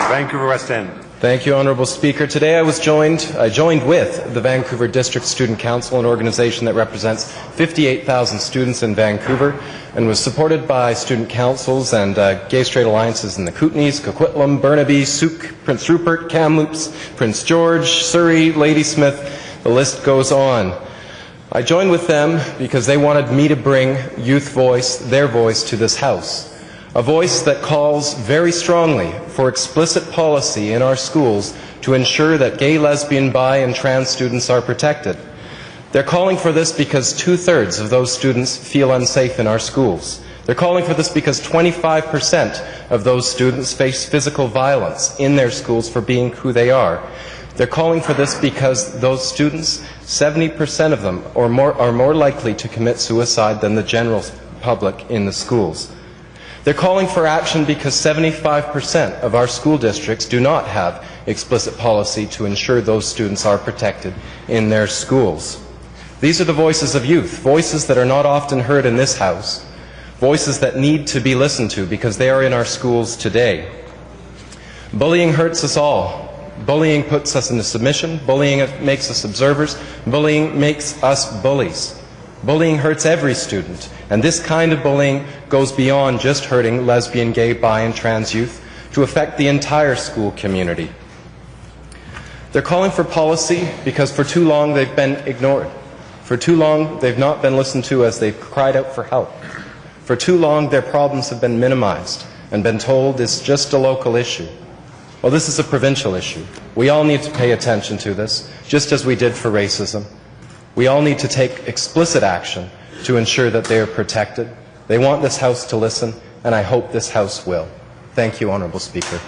Vancouver West End. Thank you, Honourable Speaker. Today I joined with the Vancouver District Student Council, an organization that represents 58,000 students in Vancouver, and was supported by student councils and gay-straight alliances in the Kootenays, Coquitlam, Burnaby, Souk, Prince Rupert, Kamloops, Prince George, Surrey, Ladysmith. The list goes on. I joined with them because they wanted me to bring youth voice, their voice, to this House. A voice that calls very strongly for explicit policy in our schools to ensure that gay, lesbian, bi, and trans students are protected. They're calling for this because 2/3 of those students feel unsafe in our schools. They're calling for this because 25% of those students face physical violence in their schools for being who they are. They're calling for this because those students, 70% of them or more, are more likely to commit suicide than the general public in the schools. They're calling for action because 75% of our school districts do not have explicit policy to ensure those students are protected in their schools. These are the voices of youth, voices that are not often heard in this House, voices that need to be listened to because they are in our schools today. Bullying hurts us all. Bullying puts us into submission. Bullying makes us observers. Bullying makes us bullies. Bullying hurts every student, and this kind of bullying goes beyond just hurting lesbian, gay, bi, and trans youth to affect the entire school community. They're calling for policy because for too long they've been ignored. For too long they've not been listened to as they've cried out for help. For too long their problems have been minimized and been told it's just a local issue. Well, this is a provincial issue. We all need to pay attention to this, just as we did for racism. We all need to take explicit action to ensure that they are protected. They want this House to listen, and I hope this House will. Thank you, Honourable Speaker.